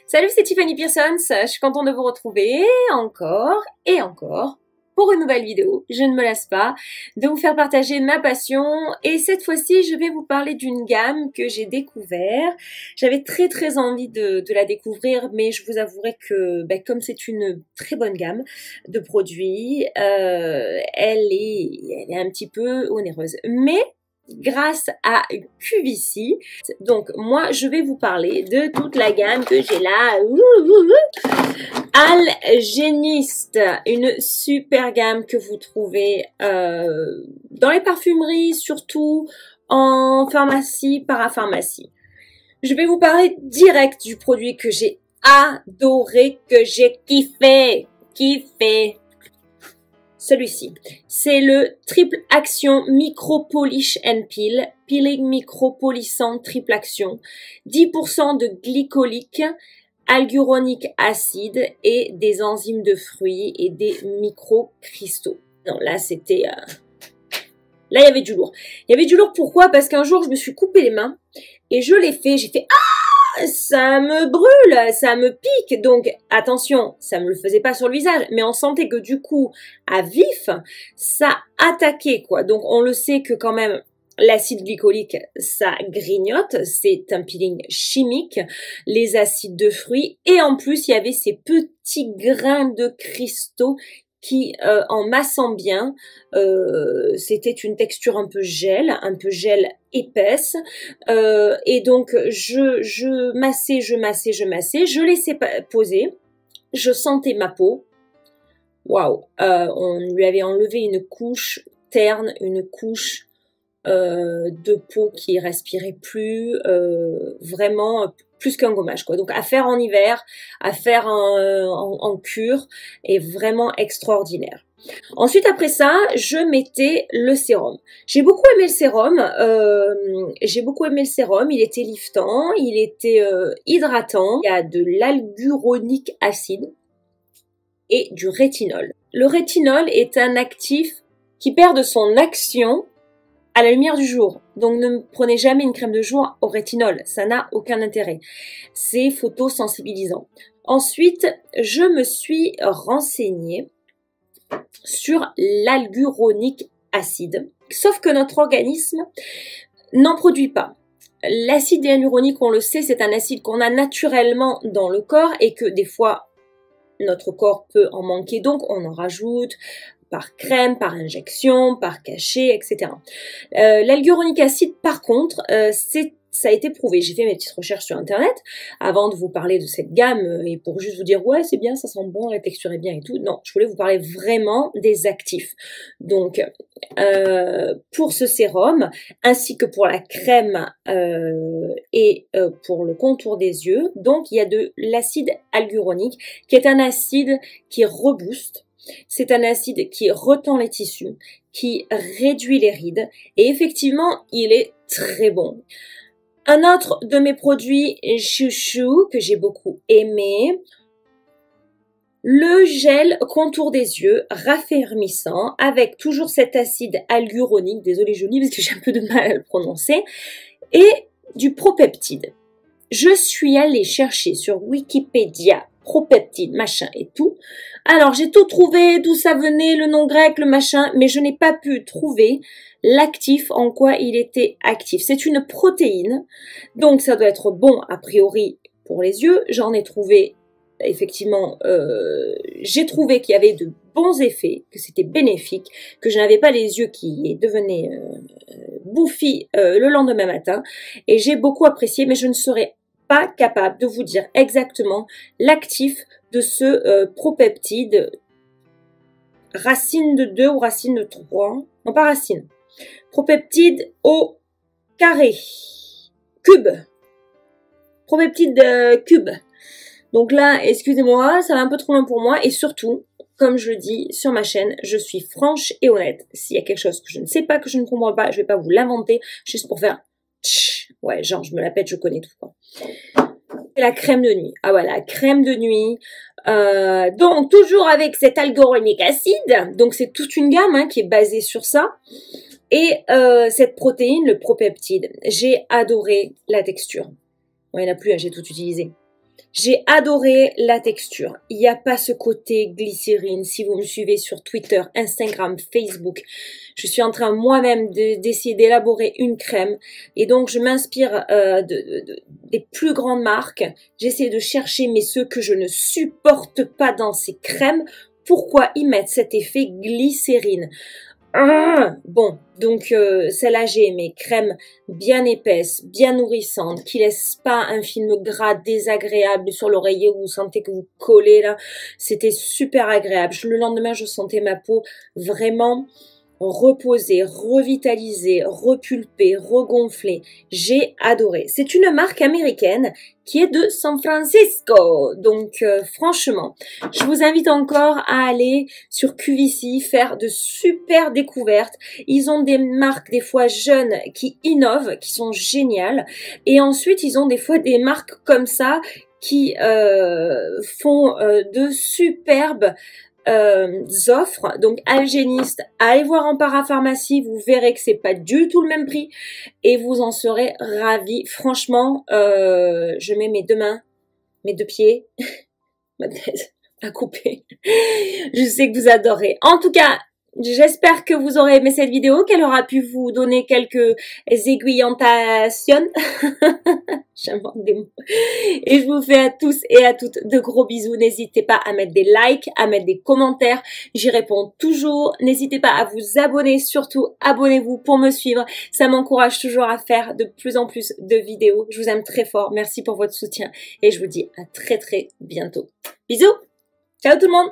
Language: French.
Salut, c'est Tiffany Pearsons, je suis contente de vous retrouver encore et encore pour une nouvelle vidéo. Je ne me lasse pas de vous faire partager ma passion et cette fois-ci, je vais vous parler d'une gamme que j'ai découvert. J'avais très envie de la découvrir, mais je vous avouerai que comme c'est une très bonne gamme de produits, elle est un petit peu onéreuse. Mais grâce à QVC. Donc, moi, je vais vous parler de toute la gamme que j'ai là. Algéniste, une super gamme que vous trouvez dans les parfumeries, surtout en pharmacie, parapharmacie. Je vais vous parler direct du produit que j'ai adoré, que j'ai kiffé. Celui-ci, c'est le Triple Action Micro Polish and Peel, Peeling Micro Polissant Triple Action, 10% de glycolique, alguronique acide et des enzymes de fruits et des micro-cristaux. Non, là, c'était... Là, il y avait du lourd. Il y avait du lourd, pourquoi? Parce qu'un jour, je me suis coupé les mains et je l'ai fait, j'ai fait... Ça me brûle, ça me pique, donc attention, ça me le faisait pas sur le visage, mais on sentait que du coup, à vif, ça attaquait quoi. Donc on le sait que quand même, l'acide glycolique, ça grignote, c'est un peeling chimique, les acides de fruits, et en plus, il y avait ces petits grains de cristaux qui, en massant bien, c'était une texture un peu gel épaisse, et donc je massais, je laissais peser, je sentais ma peau, waouh, on lui avait enlevé une couche terne, une couche de peau qui respirait plus, vraiment plus qu'un gommage quoi. Donc à faire en hiver, à faire en cure, est vraiment extraordinaire. Ensuite après ça, je mettais le sérum. J'ai beaucoup aimé le sérum. Il était liftant, il était hydratant. Il y a de l'alguronique acide et du rétinol. Le rétinol est un actif qui perd de son action à la lumière du jour. Donc ne prenez jamais une crème de jour au rétinol, ça n'a aucun intérêt. C'est photosensibilisant. Ensuite, je me suis renseignée sur l'alguronique acide, sauf que notre organisme n'en produit pas. L'acide hyaluronique, on le sait, c'est un acide qu'on a naturellement dans le corps et que des fois, notre corps peut en manquer, donc on en rajoute par crème, par injection, par cachet, etc. L'alguronique acide, par contre, ça a été prouvé. J'ai fait mes petites recherches sur Internet avant de vous parler de cette gamme et pour juste vous dire ouais c'est bien, ça sent bon, la texture est bien et tout. Non, je voulais vous parler vraiment des actifs. Donc pour ce sérum ainsi que pour la crème et pour le contour des yeux, donc il y a de l'acide alguronique qui est un acide qui rebooste. C'est un acide qui retend les tissus, qui réduit les rides et effectivement, il est très bon. Un autre de mes produits chouchou que j'ai beaucoup aimé, le gel contour des yeux raffermissant avec toujours cet acide alguronique, désolée je lis parce que j'ai un peu de mal à le prononcer, et du propeptide. Je suis allée chercher sur Wikipédia propeptide, machin et tout. Alors, j'ai tout trouvé, d'où ça venait, le nom grec, le machin, mais je n'ai pas pu trouver l'actif, en quoi il était actif. C'est une protéine, donc ça doit être bon, a priori, pour les yeux. J'en ai trouvé, effectivement, j'ai trouvé qu'il y avait de bons effets, que c'était bénéfique, que je n'avais pas les yeux qui devenaient bouffis le lendemain matin, et j'ai beaucoup apprécié, mais je ne saurais pas capable de vous dire exactement l'actif de ce propeptide racine de 2 ou racine de 3, non pas racine, propeptide au carré, cube, propeptide cube. Donc là, excusez-moi, ça va un peu trop loin pour moi et surtout, comme je le dis sur ma chaîne, je suis franche et honnête. S'il y a quelque chose que je ne sais pas, que je ne comprends pas, je vais pas vous l'inventer juste pour faire ouais, genre je me la pète, je connais tout quoi. C'est la crème de nuit. Ah voilà, crème de nuit. Donc toujours avec cet algoronique acide. Donc c'est toute une gamme hein, qui est basée sur ça. Et cette protéine, le propeptide. J'ai adoré la texture. Bon, il n'y en a plus, hein, j'ai tout utilisé. J'ai adoré la texture. Il n'y a pas ce côté glycérine. Si vous me suivez sur Twitter, Instagram, Facebook, je suis en train moi-même d'essayer d'élaborer une crème. Et donc, je m'inspire des plus grandes marques. J'essaie de chercher, mais ceux que je ne supporte pas dans ces crèmes, pourquoi ils mettent cet effet glycérine? Bon, donc celle-là j'ai aimé, crème bien épaisse, bien nourrissante, qui laisse pas un film gras désagréable sur l'oreiller où vous sentez que vous collez là. C'était super agréable. Le lendemain, je sentais ma peau vraiment reposée, revitalisée, repulpée, regonflée. J'ai adoré. C'est une marque américaine qui est de San Francisco. Donc franchement, je vous invite encore à aller sur QVC, faire de super découvertes. Ils ont des marques des fois jeunes qui innovent, qui sont géniales. Et ensuite, ils ont des fois des marques comme ça qui font de superbes offres. Donc Algéniste, allez voir en parapharmacie, vous verrez que c'est pas du tout le même prix et vous en serez ravis. Franchement, je mets mes deux mains, mes deux pieds, ma tête à couper. Je sais que vous adorez. En tout cas, j'espère que vous aurez aimé cette vidéo, qu'elle aura pu vous donner quelques aiguillantations. J'invente des mots. Et je vous fais à tous et à toutes de gros bisous. N'hésitez pas à mettre des likes, à mettre des commentaires. J'y réponds toujours. N'hésitez pas à vous abonner. Surtout, abonnez-vous pour me suivre. Ça m'encourage toujours à faire de plus en plus de vidéos. Je vous aime très fort. Merci pour votre soutien. Et je vous dis à très très bientôt. Bisous. Ciao tout le monde.